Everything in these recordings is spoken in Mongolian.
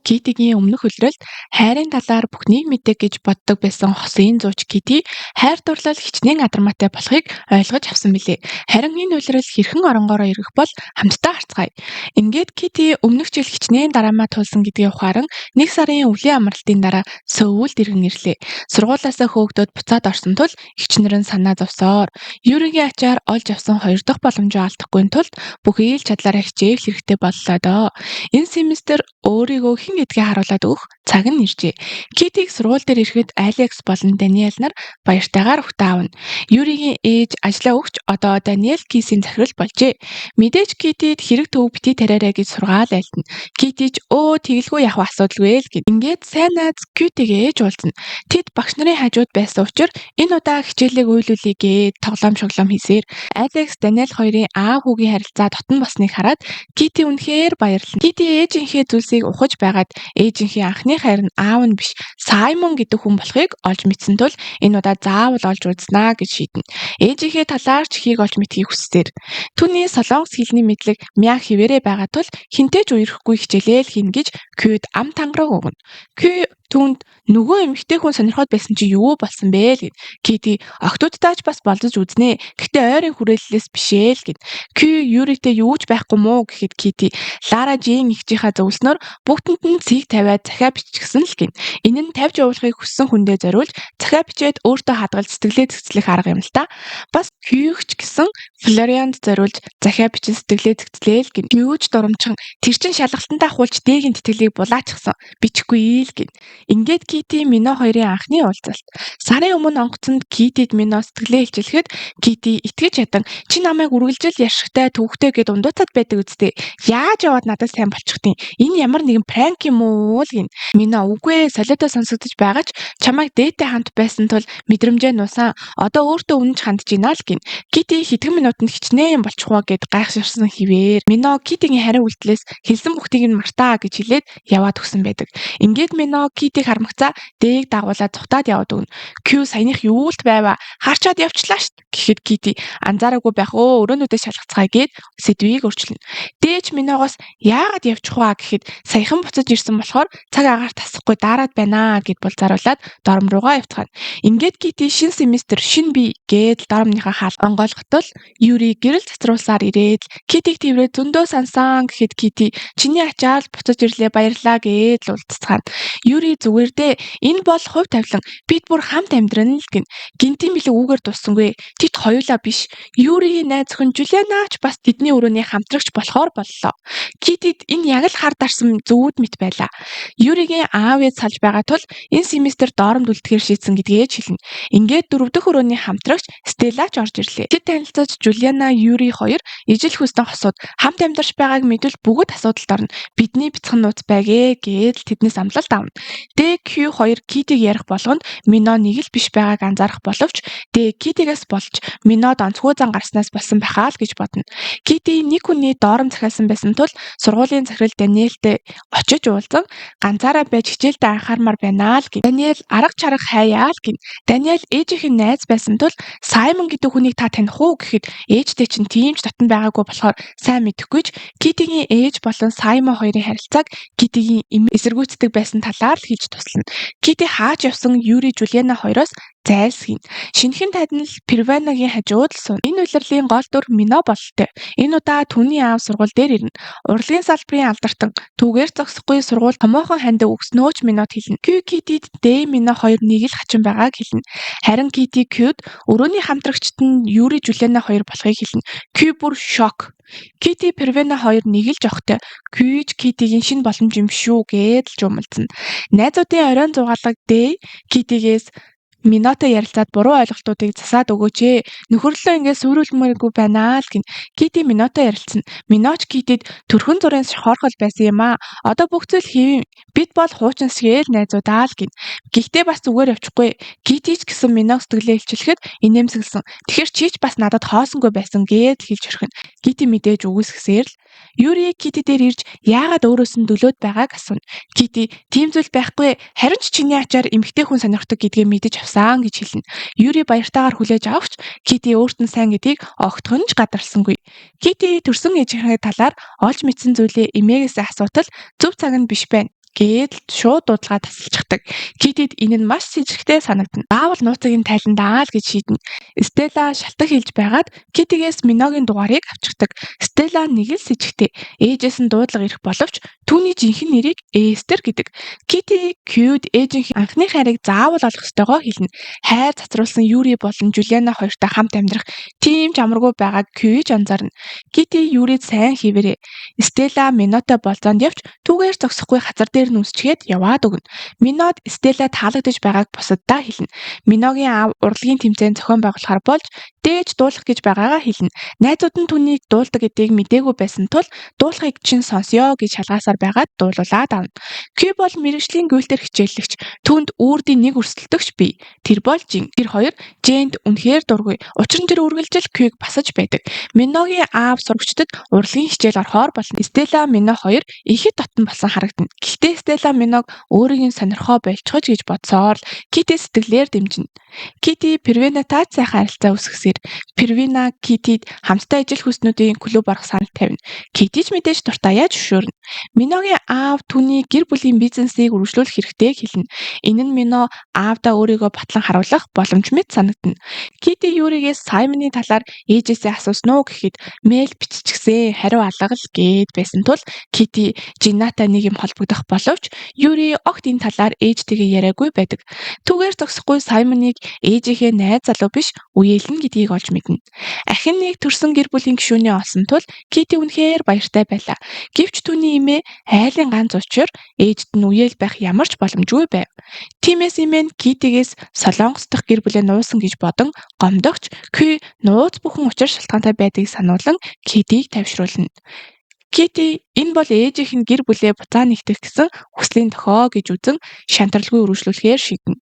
Китигийн өмнөх үлрэлт хайрын талаар бүхнийг мэддэг гэж боддог байсан хосын зууч Кити хайр дурлал хичнээн адармаатай болохыг ойлгож авсан билээ. Харин энэ үлрэл хэрхэн оронгороо эргэх бол хамтдаа харцгаая. Ингээд Кити өмнөх жил хичнээн дараамаа туулсан гэдгээ ухааран нэг сарын өвлийн амралтын дараа Сөүлд иргэн ирлээ. Сургуулаасаа хөөгдөд буцаад орсон тул эгчнэр нь санаа зовсоор Юригийн ачаар олж авсан хоёр дахь боломжоо алдахгүй тулд бүхий л чадлаараа хичээх хэрэгтэй боллоо доо. Энэ семестр өөрийгөө хэн гэдгээ харуулад өгөх цаг нь иржээ. Китиг сургууль дээр ирэхэд Алекс болон Даниэл нар баяртайгаар өгтөө авна. Юригийн ээж ажлаа өгч одоо Даниэл Кисийн захирал болжээ. Мэдээж Китид хэрэг төв бити тараарай гэж сургаал айлтна. Китич тэгэлгүй явах асуудалгүй л гэд. Ингээд сайн найз Кютигээ ээж уулзна. Тэд багш нарын хажууд байсан учраас энэ удаа хичээлийг үйлүүлэе гээд тоглоом шоглоом хийсээр Алекс Даниэл хоёрын аав хүүгийн харилцаа дотн босныг хараад Кити үнэхээр баярлана. Кити ээжийнхээ зүйлсийг ухаж байгаад ээжийнхээ анхны хайр нь аав нь биш Саймон гэдэг хүн болохыг олж мэдсэн тул энэ удаа заавал олж үзнэ гэж шийднэ. Ээжийнхээ талаар ч ихийг олж мэдхийг хүссээр. Түүний солонгос хэлний мэдлэг мяа хിവэрэ байгаа тул хинтээж үерхгүй хичээлэл хийнэ гэж Кюд ам тангараг өгнө. Кю түнд нөгөө эмэгтэй хүн сонирхоод байсан чи юу болсон бэ л гэд. Кити октодтойч бас болдож үзнэ. Гэхдээ ойрын хүрээллээс бишээ л гэд. Кю Юритэй юу ч байхгүй мó гэхэд Кити Лара Жин ихжийнхаа зөвлснөөр бүгдэнд нь цыг тавиад захиа биччихсэн л гин. Энэ нь тавьж явуулахыг хүссэн хүндээ зориулж захиа бичээд өөртөө хадгалж сэтгэлээ зэгцлэх арга юм л та. Бас Кьюч гэсэн Флорианд зориулж захиа бичин сэтгэлээ зэгцлээ л гин. Кьюч дурамчхан тэр чин шалгалтандаа хуулж дээгийн тэтгэлийг булаачихсан. Бичихгүй л гин. Ингээд Кити Мино хоёрын анхны уулзалт. Сарын өмнө онгоцонд Китид Мино сэтгэлээ илчлэхэд Кити итгэж ядан чи намайг үргэлжил яшигтай төвхтэй гэд ундууцаад байдаг үсттэй. Яаж яваад надад сайн болчихдیں۔ Энэ ямар нэгэн пранк юм уу л гин. Мино үгүй солиотой сонсогдож байгаа ч чамайг дээтэй хамт байсан тул мэдрэмжээ нуусан. Одоо өөртөө үнэнч хандж гинэ л гин. Кити хэдхэн минутанд хичнээн болчихвоо гэд гайхширсан хിവэр. Мино Китигийн хариу үйлдэлээс хэлсэн бүхтийг нь мартаа гэж хэлээд яваад өгсөн байдаг. Ингээд Мино Китиг хармагцаа дээг дагуулаад цухтаад яваад өгнө. Кю саяных юулт байва харчаад явчлаа шít гэхэд Кити анзаараагүй байх өрөөнүүдээ шалгацгаая гэд сэдвийг өөрчилнө. Дээж Миногоос яагаад явчих вэ гэхэд саяхан буцаж ирсэн болохоор цаг агаар тасахгүй дараад байна гэд булзааруулад дорм руугаа явцгаана. Ингээд Кити шин семестр шин бий гэд дормныхаа хаал онгойлготол Юри гэрэл цацруулсаар ирээд Китиг тэрвээ зөндөө сансан гэхэд Кити чиний ачаал буцаж ирлээ баярлаа гэд л уулзцгаана. Юри зүгээр дээ энэ бол хувь тавилан бид бүр хамт амьдран л гин. Гинтийн билэг үгээр дуссангүй. Тэд хоёулаа биш. Юригийн найз охин Жулианач бас тэдний өрөөний хамтрагч болохоор боллоо. Китид энэ яг л хар дарсан зүүд мэт байлаа. Юригийн аав ээж салж байгаа тул энэ семестр доромд үлдэхээр шийдсэн гэдгээ хэлнэ. Ингээд дөрөв дэх өрөөний хамтрагч Стеллач орж ирлээ. Тэд танилцаж Жулиана Юри хоёр ижил хүснэ хосууд хамт амьдарч байгааг мэдвэл бүгд асуудалд орно. Бидний бяцхан нууц байгээ гэж тэднээс амлалт авна. ДQ2 Китиг ярих болгонд Мино нэг л биш байгааг анзаарах боловч Китигээс болж Минод онцгой зан гарснаас болсон байхаа л гэж бодно. Кити нэг хүний доором захиалсан байсан тул сургуулийн захирал Даниэлтэй очиж уулзан ганцаараа байж хичээлдээ анхаармаар байна л гин. Даниэл арга чарга хаяа л гин. Даниэл ээжийнх нь найз байсан тул Саймон гэдэг хүнийг та таних уу гэхэд ээжтэй чинь тийм ч татан байгаагүй болохоор сайн мэдэхгүй ч Китигийн ээж болон Саймон хоёрын харилцааг Китигийн эсэргүүцдэг байсан талаар л хэлж туслана. Кити хааж явсан Юри Жулиана хоёроос зайлсхийв. Шинэхэн таднал Перванагийн хажууд л сууна. Энэ улирлын гол дүр Мино бололтой. Энэ удаа түүний аав сургууль дээр ирнэ. Урлагийн салбарын алдаартан түүгээр зогсохгүй сургууль томоохон хандив өгснөөч Минод хэлнэ. Китид Мино хоёр нэг л хачин байгааг хэлнэ. Харин Кити Кюд өрөөний хамтрагчид нь Юри Жулиана хоёр болохыг хэлнэ. Кю бүр шок. Кити Первена хоёр нэг л жохтой. Кюж Китигийн шинэ боломж юм шүү гэж л жумалцсан. Найзуудын оройн зугаалгаг Китигээс Минотой ярилцаад буруу ойлголтуудыг засаад өгөөч ээ. Нөхөрлөлөө ингээд сүрүүлмээргүй байна л гин. Кити Минотой ярилцсан. Миноч Китид төрхөн зургийн шохорхол байсан юм аа. Одоо бүх зүйл хэвэн. Бид бол хуучин сгээл найзуудаа л гин. Гэхдээ бас зүгээр явчихгүй. Китич гэсэн Миног сэтгэлээ илчлэхэд инээмсэглсэн. Тэгэхэр чийч бас надад хоосонгүй байсан гэд хэлж орхино. Кити мэдээж үгүйсгэсээр л Юри Кити дээр ирж яагаад өөрөөс нь дөлөөд байгааг асууна. Кити тийм зүйл байхгүй. Харин ч чиний ачаар эмэгтэй хүн сонирхдаг гэдгээ мэдэж авсан гэж хэлнэ. Юри баяртайгаар хүлээж авахч Кити өөрт нь сайн гэдгийг огтхон ч гадарсангүй. Кити төрсөн ээжийнхээ талаар олж мэдсэн зүйлээ эмээгээс асуутал зөв цаг нь биш байна. Гээд шууд дуудлага тасалчихдаг. Китид энэ нь маш сэжигтэй санагдана. Заавал нууцыг нь тайландаа л гэж шийднэ. Стелла шалтак хэлж байгаад Китигээс Миногийн дугаарыг авчирдаг. Стелла нэг л сэжигтэй. Ээжээс нь дуудлага ирэх боловч түүний жинхэнэ нэрийг Эстер гэдэг. Кити Кьюд ээжийнхээ анхны хайрыг заавал олох ёстойгоо хэлнэ. Хайр цацруулсан Юри болон Жулиана хоёртой хамт амьдрах тийм ч амаргүй байгааг Кьюж анзаарна. Кити Юрид сайн хийвэрээ. Стелла Минотой болзоонд явж түүгээр зогсохгүй хазар дээр нүсчгээд яваад өгнө. Минод Стелла таалагдж байгааг бусаддаа хэлнэ. Миногийн аав урлагийн тэмцээн зохион байгуулахаар болж дээж дуулах гэж байгаагаа хэлнэ. Найзууд нь түүнийг дуулдаг гэдгийг мэдээгүй байсан тул дуулахыг чинь сонсё гэж шалгаасаар байгаад дуулуулаад авна. Кью бол мэрэгжлийн гүйлтэр хичээллэгч. Түүнд үрдийн нэг өрсөлдөгч бий. Тэр бол Жин. Тэр хоёр Жэнд үнэхээр дургүй. Учир нь тэр үргэлжил Кьюг басаж байдаг. Миногийн аав сурагчдад урлагийн хичээл орохоор болно. Стелла Мино хоёр ихэд дотн болсон харагдана. Гэхдээ Стелла Миног өөрийг нь сонирхоо болчихож гэж бодсоор л Кити сэтгэлээр дэмжинэ. Кити Первинатай сайхан харилцаа үүсгэсээр Первина Китид хамтдаа ижил хүснүүдийн клуб орох санал тавина. Кити ч мэдээж дуртаяа зөвшөөрнө. Миногийн аав түүний гэр бүлийн бизнесийг үргэлжлүүлэх хэрэгтэйг хэлнэ. Энэ нь Мино аавдаа өөрийгөө батлан харуулах боломж мэт санагдана. Кити Юригээс Саймоны талаар ээжээсээ асуусан уу гэхэд мэйл биччихсэн хариу алга л гээд байсан тул Кити Жинатай нэг юм холбогдох боловч Юри огт энэ талаар ээжтэйгээ яриагүй байдаг. Түүгээр зогсохгүй Саймоныг ээжийнхээ найз залуу биш үеэлнэ гэдгийг олж мэднэ. Ахин нэг төрсөн гэр бүлийн гишүүнээ олсон тул Кити үнэхээр баяртай байлаа. Гэвч түүний эмээ айлын ганц учир ээжд нь үеэл байх ямар ч боломжгүй байв. Тиймээс эмээ нь Китигээс Солонгос дахь гэр бүлээ нуусан гэж бодон гомдогч Кью нууц бүхэн учир шалтгаантай байдгийг сануулan Китиг тавьшруулна. Кити энэ бол ээжийнх нь гэр бүлээ буцаа нэгтгэх гэсэн хүслийн дохио гэж үзэн шантралгүй үргэлжлүүлэхээр шийднэ.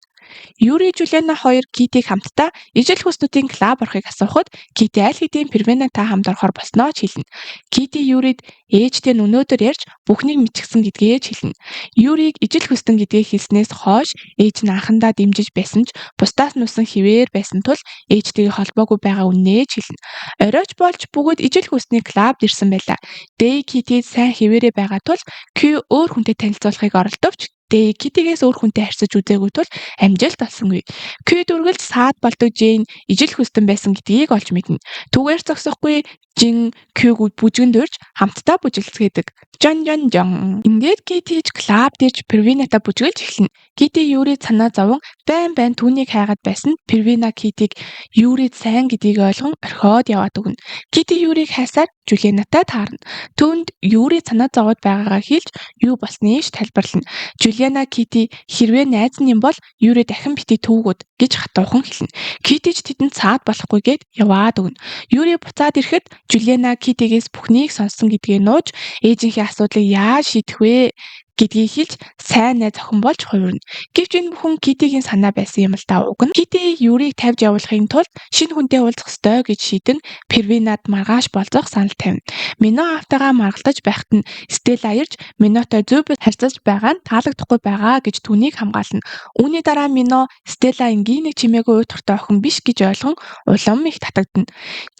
Юри Жулиана хоёр Китиг хамтдаа ижил хүснүүдийн клуб орохыг асуухад Кити аль хэдийн Первинатай хамт орохоор болсноо ч хэлнэ. Кити Юрид ээжтэй нь өнөөдөр ярьж бүхнийг мэдчихсэн гэдгээ ч хэлнэ. Юриг ижил хүснэ гэдгээ хэлснээс хойш ээж нь анхандаа дэмжиж байсан ч бусдаас нуусан хിവэр байсан тул ээжтэйгээ холбоогүй байгаа үннээ ч хэлнэ. Оройч болж бүгд ижил хүсний клубд ирсэн байлаа. Дэй Китид сайн хിവэрээ байгаа тул Кью өөр хүнтэй танилцуулахыг оролдовч Дэй Китигээс өөр хүнтэй харьцаж үзээгүй тул амжилт олсонгүй. Кьюд үргэлж саад болдог Жэйн ижил хүстэн байсан гэдгийг олж мэднэ. Түүгээр зогсохгүй Жин Кьюг бүжгэнд урьж хамтдаа бүжгэлцгээдэг. Жон. Ингээд Китиж клуб дээрж Первинатай бүжгэлж эхэлнэ. Кити Юрид санаа зовон байн түүнийг хайгаад байсан Первина Китиг Юрид сайн гэдгийг ойлгон орхиод яваад өгнө. Кити Юриг хайсаар Жулианатай таарна. Түүнд Юрид санаа зовоод байгаагаа хэлж юу болсныг тайлбарлана. Жулиана Кити хэрвээ найз нь юм бол Юри дахин бити түүгүүд гэж хатуухан хэлнэ. Кити ч тэдэнд саад болохгүйгээд яваад өгнө. Юри буцаад ирэхэд Жулиана Китигээс бүхнийг сонссон гэдгээ нууж ээжийнхээ асуудлыг яаж шийдэх вэ гэдгийг хэлж сайн найз охин болж хувирна. Гэвч энэ бүхэн Китигийн санаа байсан юм л да уг нь. Кити Юрийг тавьж явуулахын тулд шинэ хүнтэй уулзах ёстой гэж шийдэн Первинад маргааш болзох санал тавина. Мино автагаа маргалтаж байхад нь Стелла ирж Минотой зөв харьцаж байгаа нь таалагдахгүй байгаа гэж түүнийг хамгаална. Үүний дараа Мино Стелла энгийн нэг чимээгүй уйдгартай охин биш гэж ойлгон улам их татагдана.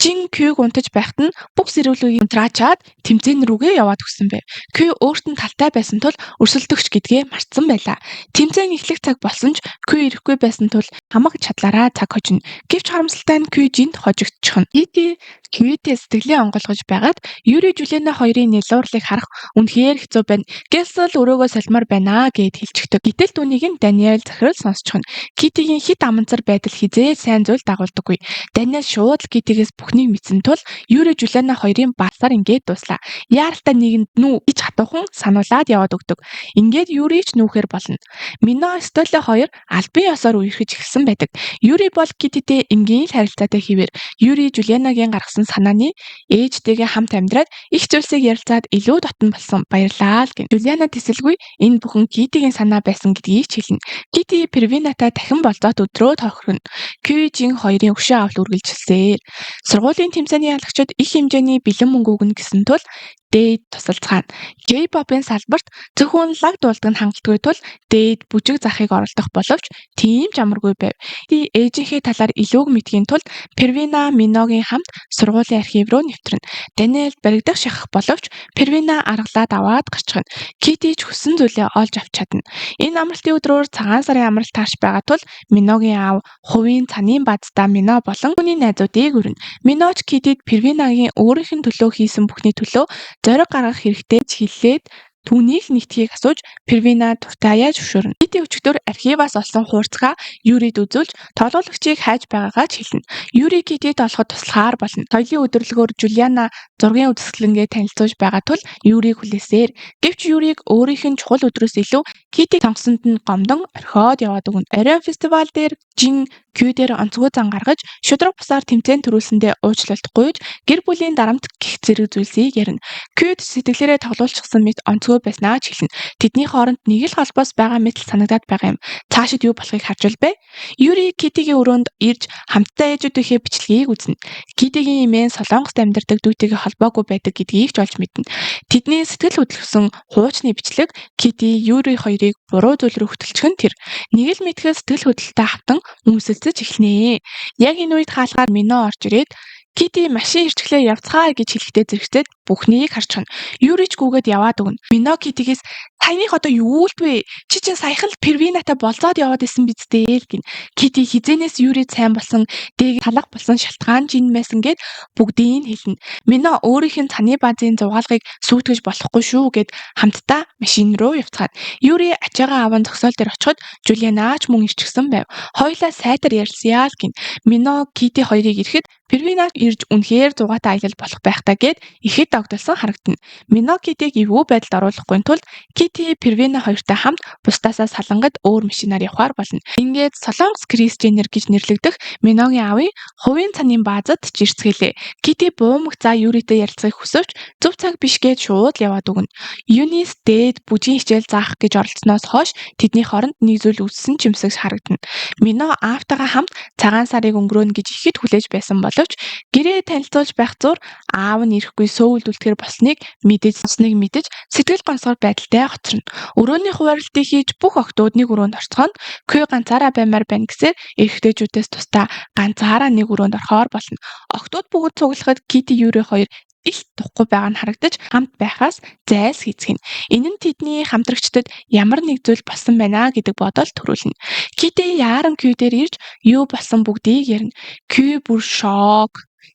Жин Кьюг унтаж байхад нь бүх зэрүүлгийг унтраачаад тэмцээн рүүгээ яваад өгсөн байв. Кью өөрт нь талтай байсан тул өрсөлдөгч гэдгээ мартсан байлаа. Тэмцээн эхлэх цаг болсон ч Кью ирэхгүй байсан тул хамаг чадлаараа цаг хожино. Гэвч харамсалтай нь Кью Жинд хожигдчихно. Кити Кьютэй сэтгэлээ онгойлгож байгаад Юри Жулиана хоёрын нялуурлыг харах үнэхээр хэцүү байна. Гэсэл өрөөгөө солимоор байна гэд хэлчихдэг. Гэтэл түүнийг нь Даниэл захирал сонсчихно. Китигийн хит аманцар байдал хизээ сайн зүйл дагуулдаггүй. Даниэл шууд Китигээс бүхнийг мэдсэн тул Юри Жулиана хоёрын басар ингээд дуслаа. Яаралтай нэгэнд нүү гэж хатуухан сануулад яваад өгдөг. Ингээд Юрич нүүхээр болно. Мино Стелла хоёр албан ёсоор үерхэж эхэлсэн байдаг. Юри бол Кититэй энгийн л харилцаатай хэвээр Юри Жулианагийн гаргасан санааны ээжтэйгээ хамт амьдраад их зүйлсийг ярилцаад илүү дотн болсон. Баярлаа л гэн. Жулиана тэсэлгүй энэ бүхэн Китигийн санаа байсан гэдгийг ч хэлнэ. Кити Первинатай дахин болзоот өдрөө тохирно. Кью Жин хоёрын өшөө авалт үргэлжилсээр сургуулийн тэмцээний ялагчид их хэмжээний бэлэн мөнгө өгнө гэсэн тул дээд тусалцгаана. K-pop-ын салбарт зөвхөн лаг дуулдаг нь хангалтгүй тул дээд бүжиг захыг оролдох боловч тийм ч амаргүй байв. Ээжийнхээ талаар илүүг мэдхийн тулд Первина Миногийн хамт сургуулийн архив руу нэвтрэнэ. Даниэл баригдах шахах боловч Первина аргалаад аваад гарчихна. Кити ч хүссэн зүйлээ олж авч чадна. Энэ амралтын өдрөөр цагаан сарын амралт таарч байгаа тул Миногийн аав хувийн цанын баздаа Мино болон түүний найзуудыг өрнө. Мино ч Китид Первинагийн өөрийнх нь төлөө хийсэн бүхний төлөө зориг гаргах хэрэгтэй ч хэллээд түүнийг нэгтхийг асууж Первина дуртаяа зөвшөөрнө. Кити өчигдөр архиваас олсон хуурцгаа Юрид үзүүлж тоглоомчийг хайж байгаагаа ч хэлнэ. Юри Китид олоход туслахаар болно. Соёлын өдөрлөгөөр Жулиана зургийн үзэсгэлэнгээ танилцуулж байгаа тул Юриг хүлээсээр. Гэвч Юриг өөрийнх нь чухал өдрөөс илүү Китиг сонгосонд нь гомдон орхиод яваад өгнө. Оройн фестивал дээр Жин Q дээр онцгой зан гаргаж шудраг бусаар тэмцээн төрүүлсэндээ уучлалтгүйж гэр бүлийн дарамт гих зэрэг зүйлсийг ярина. Q-д сэтгэлээрээ тоглуулчихсан мэт онцгой байснаа ч хэлнэ. Тэдний хооронд нэг л холбоос байгаа мэт санагдаад байгаа юм. Цаашид юу болохыг харж байна вэ? Юри Китигийн өрөөнд ирж хамтдаа ээжүүдийнхээ бичлэгийг үзнэ. Китигийн эмээ Солонгост амьдардаг дүүтэйгээ холбоогүй байдаг гэдгийг ч олж мэднэ. Тэдний сэтгэл хөдлөсөн хуучны бичлэг Кити Юри хоёрыг буруу зүйл рүү хөтөлчих нь тэр. Нэг л мэдхэл сэтгэл хөдлөлтөй хавтан үнсэлцэж эхлэнэ. Яг энэ үед хаалгаар Мино орж ирээд Кити машин ирчглээ явцгаа гэж хэлэхдээ зэрэгцээд бүхнийг харчихна. Юрич гүгээд яваад өгнө. Мино Китигээс "Таяных одоо юу л вэ? Чи чинь саяхан л Первинатай болзоод яваад исэн биз дээ" л гин. Кити хизэнээс Юрид сайн болсон, дээг талах болсон шалтгаан жин байсан гэд бүгдийг хэлнэ. Мино өөрийнх нь цаны баазын зугаалгыг сүйтгэж болохгүй шүү гэд хамтдаа машин руу явцгаад Юри ачаагаа аван зогсоол дээр очиход Жулиана ч мөн ирчихсэн байв. Хоёулаа сайтар ярилцъя л гин. Мино Кити хоёрыг ирэхэд Первина ирж үнэхээр зугаатай аялал болох байх та гэд ихэд догдолсон харагдана. Мино Китиг эвгүй байдалд оруулахгүй тул Кити Первина хоёртой хамт бусдаасаа салангад өөр машинаар явхаар болно. Ингээд Солонгос Кристианер гэж нэрлэгдэх Миногийн аавын хувийн цанын баазад жирцгэлээ. Кити буумаг за Юритэй ярилцахыг хүсвч зөв цаг биш гээд шууд яваад өгнө. Юнис дээд бүжгийн хичээл заах гэж оролцсноос хойш тэдний хооронд нэг зүйл үссэн ч юмсаг харагдана. Мино аавтайгаа хамт цагаан сарыг өнгөрөөнө гэж ихэд хүлээж байсан боловч гэрээ танилцуулж байх зур аав нь ирэхгүй сөүлдүүлтгэр болсныг мэдэж сэтгэл гонсгор байдалтай хоцорно. Өрөөний хуваарлтыг хийж бүх октод нэг өрөөнд орцгоно. Q ганцаараа баймаар байна гэсээр эрэгтэйчүүдээс тусдаа ганцаараа нэг өрөөнд орохоор болно. Октод бүгд цуглахад Кити Юри хоёр их тухгүй байгаа нь харагдаж хамт байхаас зайлс хийцгэн. Энэ нь тэдний хамтрагчдад ямар нэг зүйл болсон байна гэдэг бодол төрүүлнэ. Кити яаран Q дээр ирж юу болсон бүгдийг ярина. Q бүр шок.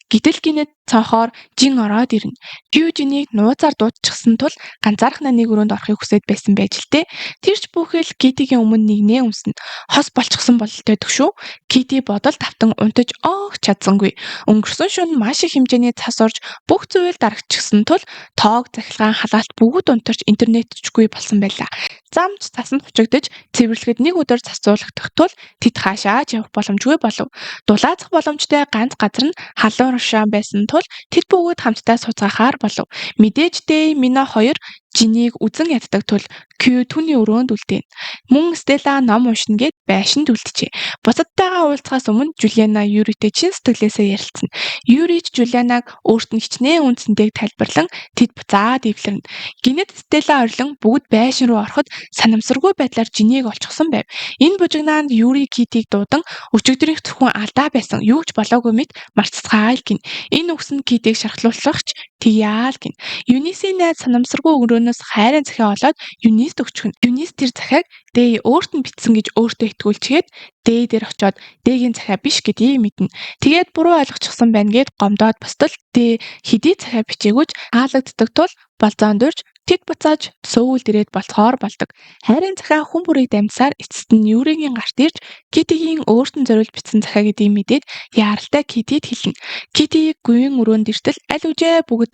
Гэтэл гинэд цонхоор Жин ороод ирнэ. Q Жинийг нууцаар дуутчихсан тул ганцаархнаа нэг өрөөнд орохыг хүсэж байсан байж л дээ. Тэрч бүхэл Китигийн өмнө нэгнээ өмснө. Хос болчихсон бололтой шүү. Кити бодол тавтан унтаж оох чадсангүй. Өнгөрсөн шөнө маш их хэмжээний цас орж бүх зүйл дарагчихсан тул тоог захилгаан халаалт бүгд унтарч интернетчгүй болсон байлаа. Замч цасанд хучигдаж цэвэрлэхэд нэг өдөр цацуулагдах тул тэд хаашаач явах боломжгүй болов. Дулаацах боломжтой ганц газар нь халуун рушаан байсан тул тэд бүгд хамтдаа сууцгаахаар болов. Мэдээж дээ Мино хоёр Жинийг үзэн яддаг тул Q түүний өрөөнд үлдээн. Мөн Стелла ном уншина гэд байшинд үлджээ. Бусадтайгаа уулзахаас өмнө Жулиана Юритэй чин сэтгэлээсээ ярилцсан. Юри ч Жулианаг өөрт нь хичнээн үнцэнтэйг тайлбарлан тэд буцаад ивлэрнэ. Гинэд Стелла орлон бүгд байшин руу ороход санамсаргүй байдлаар Жинийг олчихсон байв. Энэ бужигнаанд Юри Китиг дуудан өчигдрийнх зөвхөн алдаа байсан. Юу ч болоогүй мэт марццгаал гин. Энэ үгс нь Китиг шархлуулахч тгийяал гин. Юнисийн найз санамсаргүй өрөөнөөс хайрын захиа олоод Юнист өгчихнэ. Юнис тэр захиаг Дэй өөрт нь битсэн гэж өөртөө итгүүлчихэд Дэй дээр очиод Дэйгийн захиа биш гэдгийг мэднэ. Тэгээд буруу ойлгочихсон байна гэд гомдоод бостол Дэй хэдий захиа бичээгүйч хаалгаддаг тул болзоон дурж тэд буцааж сөүлд ирээд болцохоор болдог. Хайрын захиа хүн бүрийг дамжсаар эцэст нь Юригийн гарт ирж Китигийн өөрт нь зориулж бичсэн захиа гэдгийг мэдээд яаралтай Китид хэлнэ. Кити гүйн өрөөнд иртэл аль үжээ бүгд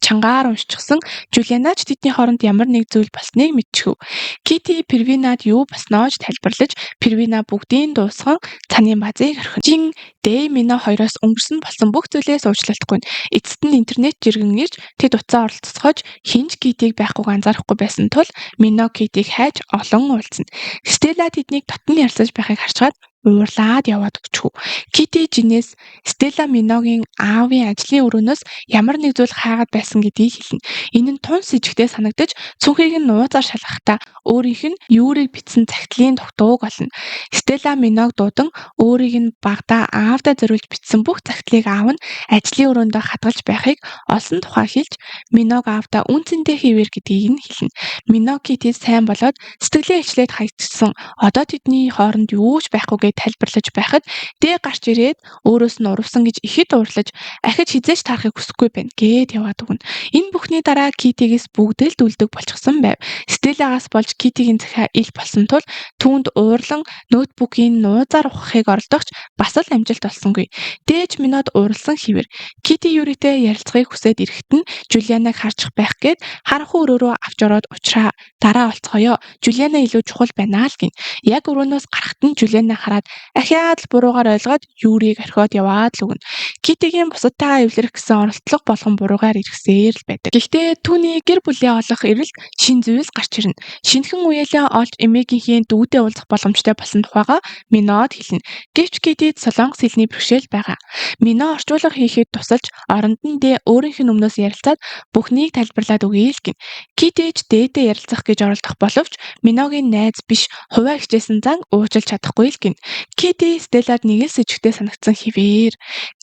чангаар уншчихсан Жулианач тэдний хооронд ямар нэг зүйл болсныг мэдчихв. Кити Первинад юу болснооч тайлбарлаж Первина бүгдийн дуусган цанын баазыг орхино. Жин Дэй Мино хоёроос өнгөрсөн болсон бүх зүйлээс уучлалтгүй. Эцэст нь интернет жиргэн ирж тэд уцаа оролцохож хинж Китиг байхгүйг анзаарахгүй байсан тул Мино Китиг хайж олон уулзна. Стелла тэднийг дотн ярилцаж байхыг харцгаад уурлаад яваад өгчв. Кити Жинээс Стелла Миногийн аавын ажлын өрөөнөөс ямар нэг зүйл хайгаад байсан гэдгийг хэлнэ. Энэ нь тун сэжигтэй санагдаж цүнхийг нь нууцаар шалгахдаа өөрийнх нь юурийг бичсэн цагтлын дутууг олно. Стелла Миног дуудан өөрийг нь багада аавдаа зориулж бичсэн бүх цагтлыг аав нь ажлын өрөөндөө хадгалж байхыг олсон тухай хэлж Миног аавдаа үнцэнтэй хийвэр гэдгийг нь хэлнэ. Миног Китид сайн болоод сэтгэлээ хичлээд хаягдсан одоо тэдний хооронд юу ч байхгүйгээ тайлбарлаж байхад дээ гарч ирээд өөрөөс нь урвсан гэж ихэд уурлаж ахиж хизээж тарахыг хүсэхгүй байна гэд яваад өгнө. Энэ бүхний дараа Китигээс бүгд л дүлдэг болчихсон байв. Стеллагаас болж Китигийн захиа ил болсон тул түүнд уурлан ноутбукийн нууцаар ухахыг оролдогч бас л амжилт олсонгүй. Дээж Минод уурлсан хэвээр Кити Юритэй ярилцахыг хүсээд ирэхэд нь Жулианаг харчих байх гээд харанхуй өрөөрөө авч ороод учраа дараа олцгоё. Жулиана илүү чухал байна л гин. Яг өрөөнөөс гарахт нь Жулиана хараад ахиад л буруугаар ойлгоод Юрийг орхиод яваад л өгнө. Китигийн бусадтайгаа эвлэрэх гэсэн оролдлого болгон буруугаар иргэсээр л байдаг. Гэхдээ түүний гэр бүлээ олох эрэлт шин зүйлс гарч ирнэ. Шинэхэн үеэлээ олж эмээгийнхээ дүүдээ уулзах боломжтой болсон тухайга Минод хэлнэ. Гэвч Китид солонгос хэлний бэрхшээл байгаа. Мино орчуулга хийхэд тусалж оронд нь дэ өөрийнх нь өмнөөс ярилцаад бүхнийг тайлбарлаад өгье л гин. Китэж дээдээ ярилцах гэж оролдох боловч Миногийн найз биш хувиа хичээсэн зан уужилж чадахгүй л гин. Кити Стеллад нэг л сэжигтэй санагдсан хэвээр.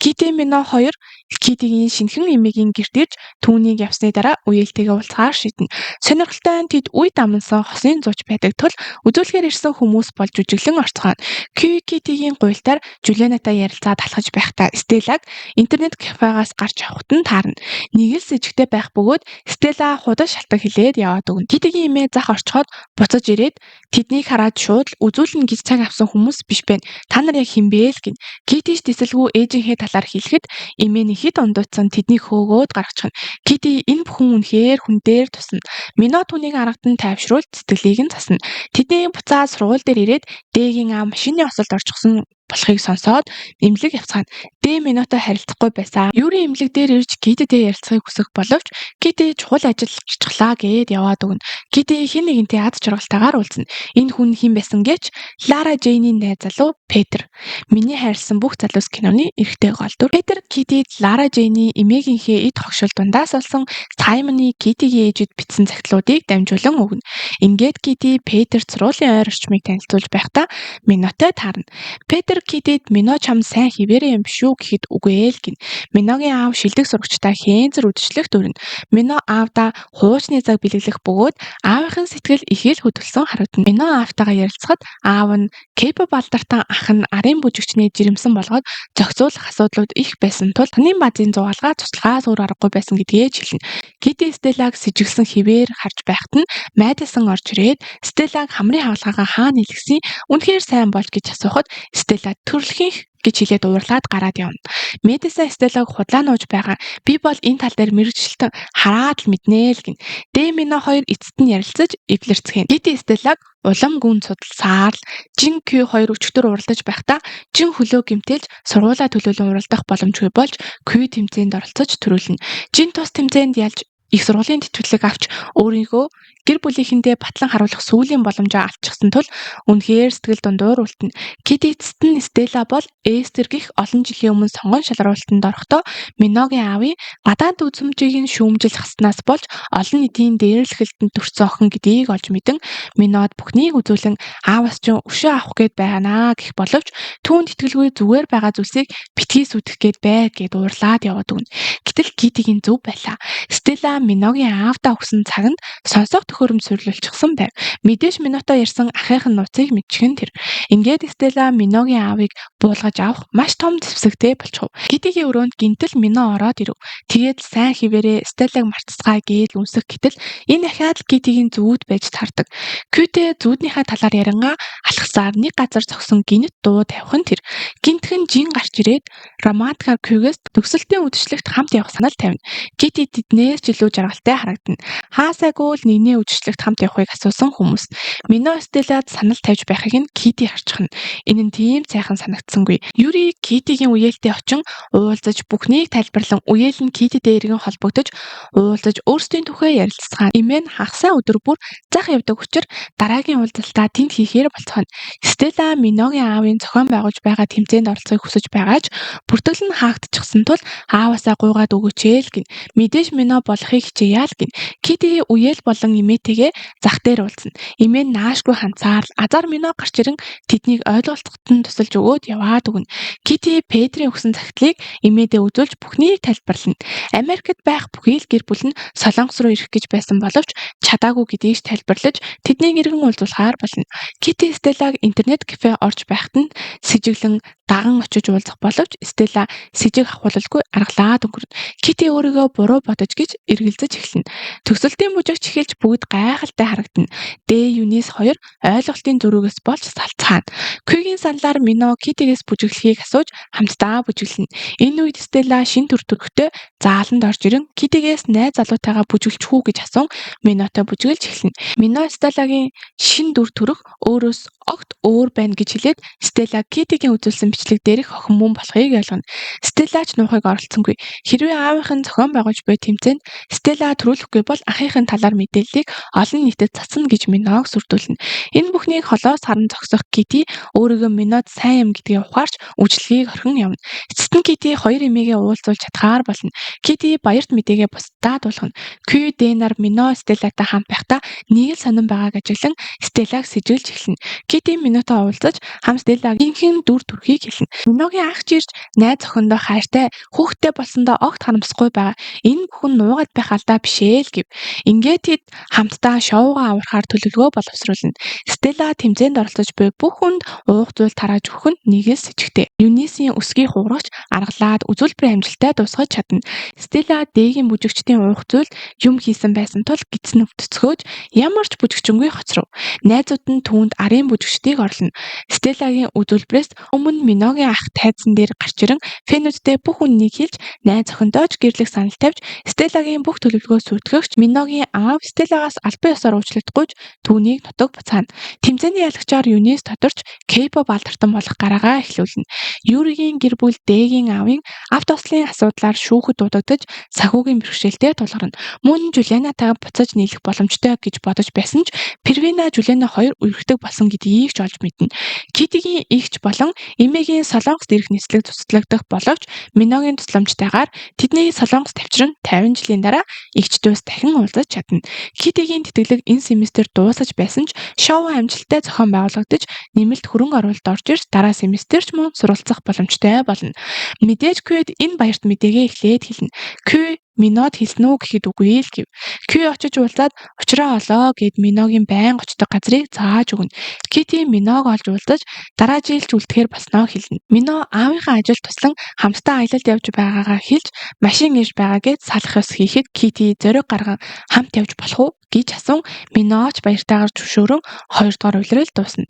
Кити Мино хоёр Китигийн шинэхэн эмээгийн гэрт ирж түүнийг явсны дараа үеэлтэйгээ уулзахаар шийднэ. Сонирхолтой нь тэд үе дамнсан хосын зууч байдаг тул үзүүлэхээр ирсэн хүмүүс болж жүжиглэн орцгооно. Китигийн гуйлтаар Жулианатай ярилцаад алхаж байхдаа Стеллаг интернет кафегаас гарч явахт нь таарна. Нэг л сэжигтэй байх бөгөөд Стелла худал шалтак хэлээд яваад өгнө. Китигийн эмээ зах орчхоод буцаж ирээд тэднийг хараад шууд үзүүлнэ гэж цаг авсан хүмүүс биш байна. Та нар яг хэн бэ л гин. Китич тэсэлгүй ээжийнхээ талаар хэлэхэд эмээ нь хэд ондоцсон тэднийг хөөгөөд гаргачихна. Кити энэ бүхэн үнэхээр хүн дээр тусна. Мино түүнийг аргадан тайвшруулж сэтгэлийг нь засна. Тэдний буцаад сургууль дээр ирээд дээгийн аав машины осолд орчихсон болохыг сонсоод эмнэлэг явцгаана. Дэ Минотой харилцахгүй байсан. Юри эмнэлэг дээр ирж Кититэй ярилцахыг хүсэх боловч Кити чухал ажил гिचглаа гэд яваад өгнө. Кити хэн нэгэнтэй ад жаргалтайгаар уулзна. Энэ хүн хэн байсан гэж Лара Жейний найз залуу Петр. Миний хайрлсан бүх залуус киноны эрэгтэй гол дүр. Петр Китид Лара Жейний эмээгийнхээ эд хогшил дундаас олсон Саймоны Китигийн ээжид бичсэн цагтлуудыг дамжуулан өгнө. Ингээд Кити Петрт сургуулийн ойр орчмыг танилцуулж байхдаа Минотой таарна. Петр Китид Мино чам сайн хിവэрэ юм биш үү гэхэд үгүй л гин. Миногийн аав шилдэг сурагчтай хэнзэр үдшилэх дүрнэ. Мино аавда хуучны цаг бэлэглэх бөгөөд аавынхын сэтгэл их л хөдөлсөн харагдана. Мино аавтайгаа ярилцахад аав нь К-pop алдартай ах нь арын бүжигчний жирэмсэн болгоод зохицуулах асуудлууд их байсан тул таны базын зугаалгаа туслахаас өөр аргагүй байсан гэдгээ хэлнэ. Кити Стеллаг сэжиглсэн хിവэр харж байхад нь майдасан орж ирээд Стеллаг хамрын хаалгаагаа хаана илгэсэн үнэхээр сайн болж гэж асуухад Стелла төрлөхийнх гэж хэлээд уурлаад гараад явна. Медиса Стеллаг худлаа нууж байгаа. Би бол энэ тал дээр мэрэгчлэн хараад л мэднэ л гин. Дэмино хоёр эцэст нь ярилцаж эвлэрцгэн. Кити Стеллаг улам гүн судалсаар л Жин Q хоёр өчтөр уралдаж байхдаа Жин хөлөө гэмтэлж сургуулаа төлөөлөн уралдах боломжгүй болж Q тэмцээнд оролцож төрүүлнэ. Жин тус тэмцээнд ялж их сургуулийн тэтгэлэг авч өөрийгөө гэр бүлийнхэндээ батлан харуулах сүүлийн боломжоо авчихсан тул үнэхээр сэтгэл дундуур үлдэнэ. Кити эцэст нь Стелла бол Эстер гих олон жилийн өмнө сонгон шалралтанд орохдоо Миногийн аавын гадаад үзмжийг нь шүүмжил хаснаас болж олон нийтийн дээрлэхэлтэнд төрсөн охин гэдгийг олж мэдэн Минод бүхнийг үзүүлэн ааваас ч өшөө авах гээд байганаа гэх боловч түүнд итгэлгүй зүгээр байгаа зүйлсийг битгий сүтгэх гээд бай гэд уурлаад яваад өгнө. Гэтэл Китигийн зөв байлаа. Стелла Миногийн аавдаа өгсөн цаганд сонсох төхөөрөмж суйрлуулчихсан байв. Мэдээж Минотой ярьсан ахыхын нууцыг мэдчихэн тэр. Ингээд Стелла Миногийн аавыг буулгаж авах маш том зэвсэгтэй болчихов. Китигийн өрөөнд гинтэл Мино ороод ирэв. Тэгээд сайн хിവэрэ Стеллаг мартцгаая гээд үнсэх гэтэл энэ ахиад л Китигийн зүүд байж таардаг. Кьютэй зүүднийхээ талаар ярангаа алхсаар нэг газар зогсон гинт дуу тавих нь тэр. Гинтхэн Жин гарч ирээд романтикаар Кьюгээс төгсөлтийн үдшилтэд хамт явах санал тавина. Кити тэднээс жилүүд жаргалтай харагдана. Хаасайгүй л нэгний үдшилтэд хамт явахыг асуусан хүмүүс. Мино Стеллад санал тавьж байхыг нь Кити харчихна. Энэ нь тийм сайхан санагдсангүй. Юри Китигийн үеэлтэд очин уулзаж бүхнийг тайлбарлан үеэл нь Кититэй эргэн холбогдож уулзаж өөрсдийн тухай ярилцсан. Имэн хагасаа өдөр бүр зах явдаг учраас дараагийн уулзалтаа тэнд хийхээр болцгоно. Стелла Миногийн аавын зохион байгуулж байгаа тэмцээнд оролцохыг хүсэж байгаач бүртгэл нь хаагдчихсан тул ааваасаа гуйгаад өгөөч ээ л гин. Мэдээж Мино болохыг хичээе л гин. Кити үеэл болон имээтэйгээ зах дээр уулзна. Имээ наашгүй ханцаар азар Мино гарч ирэн тэднийг ойлголцоход нь тусалж өгөөд яваад өгнө. Кити Петрийн өгсөн захидлыг имээдээ үзүүлж бүхнийг тайлбарлана. Америкт байх бүхий л гэр бүл нь Солонгос руу ирэх гэж байсан боловч чадаагүй гэдгийг тайлбарлаж тэднийг эргэн уулзуулахаар болно. Кити Стеллаг интернет кафе орж байхад нь сэжиглэн даган очиж уулзах боловч Стелла сэжиг авахулгүй аргалаад өнгөрнө. Кити өөрийгөө буруу бодож гэж эргэлзэж эхэлнэ. Төсөлтийн мужигч эхэлж бүгд гайхалтай харагдана. Юнис 2 ойлголтын зөрүүгээс болж салцгаана. Күйгийн саналаар Мино Китигээс бүжиглэхийг асууж хамтдаа бүжиглэнэ. Энэ үед Стелла шин төр төрхтэй зааланд орж ирэн Китигээс найз залуутайгаа бүжиглэж хүү гэж асуун Минотой бүжиглэж эхэлнэ. Мино Стеллагийн шин дүр төрх өөрөөс огт өөр байна гэж хэлээд Стелла Китигийн үзүүлсэн бичлэг дээрх охин мөн болохыг ойлгоно. Стеллач нуухыг оролцсонгүй. Хэрвээ аавынхын зохион байгуулж буй тэмцээнд Стелла төрүүлэхгүй бол ахыхын талаар мэдээллийг олон нийтэд цацна гэж Миног сүрдүүлнэ. Энэ бүхнийг холоос харан зогсох Кити өөрийгөө Минод сайн юм гэдгээ ухаарч үжлэгийг орхин явна. Эцэст нь Кити хоёр эмээгээ уулзуулж чадхаар болно. Кити баярт мэдээгээ бусдад дуулгана. Кью Дэнар Мино Стеллатай хамт байхдаа нэг л сонирн байгааг ажиглан Стеллаг сэжиглж эхэлнэ. Кити Минотой уулзаж хам Стеллагийн дүр төрхийг хэлнэ. Миногийн ах чирч найз охиндоо хайртай хүүхдтэй болсондоо огт харамсахгүй байгаа. Энэ бүхэн нуугаад байх алдаа бишээ л гэв. Ингээд тэд хамтдаа шоугаа аврахаар төлөвлөгөө боловсруулна. Стелла тэмцээнд оролцож буй бүх хүнд уух зүйл тарааж өгөх нь нэг л сэжигтэй. Юнисийн өсгий хуурагч аргалаад үзүүлбэрийн амжилттай дуусгаж чадна. Стелла Дэгийн бүжигчдийн уух зүйл юм хийсэн байсан тул гидсэн өвтцгөөж ямар ч бүжигчингүй хоцров. Найзууд нь түүнд арын бүжигчдийг орлоно. Стеллагийн үзүүлбэрээс өмнө Миногийн ах тайзан дээр гарч ирэн фэнүүдтэй бүх үннийг хэлж найз охиндоо ч гэрлэх санал тавьж Стеллагийн бүх төлөвлөгөө сүртгэгч Миногийн аав Стеллагаас албан ёсоор уучлагдгүйж түүнийг нутаг буцаана. Тэмцээний ялагчаар Юнис тодорч К-pop алдартан болох гараагаа эхлүүлнэ. Юригийн гэр бүл Дэгийн аавын авто ослын асуудлаар шүүхэд дуудагдаж сахиугийн бэрхшээлтэй тулгарна. Мөн Жулианатайгаа буцаж нийлэх боломжтой гэж бодож байсан ч Первина Жулиана хоёр үргэлдэг болсон гэдгийг ч олж мэднэ. Китигийн эгч болон эмээгийн Солонгост ирэх нислэг цуцлагдах боловч Миногийн тусламжтайгаар тэдний Солонгос тавьчран 50 жилийн дараа эгчдөөс дахин уулзаж чадна. Китигийн тэтгэлэг энэ семестр дуусаж байсан ч шоу амжилттай зохион байгуулагдаж нэмэлт хөрөнгө оруулалт орж ирж дараа семестрч мөн суралцах боломжтой болно. Мэдээж Кьюд энэ баярт мэдээгээ эхлээд хэлнэ. Кью Минод хэлсэн үү гэхэд үгүй л гэв. Кью очиж уулзаад учраа олоо гэд Миногийн байн очдог газрыг зааж өгнө. Кити Миног олж уулзаж дараа жилч үлдэхээр болсноо хэлнэ. Мино аавынхаа ажил туслан хамтдаа аялалд явж байгаагаа хэлж машин ирж байгаагээ салах ёс хийхэд Кити зориг гарган хамт явж болох уу гэж асуун Миноч баяртайгаар зөвшөөрөн 2 дугаар улирал дуусна.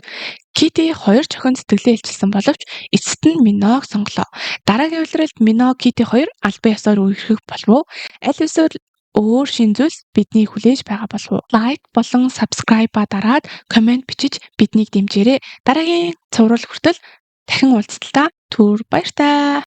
Кити 2 охин сэтгэлээ илчилсэн боловч эцэст нь Миног сонголоо. Дараагийн улиралд Мино Кити 2 албан ёсоор үргэлжлэх болов уу? Аль эсвэл өөр шин зүйлс бидний хүлээж байгаа болов уу? Лайк болон subscribe-а дараад комент бичиж биднийг дэмжээрэй. Дараагийн цуврал хүртэл дахин уулзалтаа түр баяртай.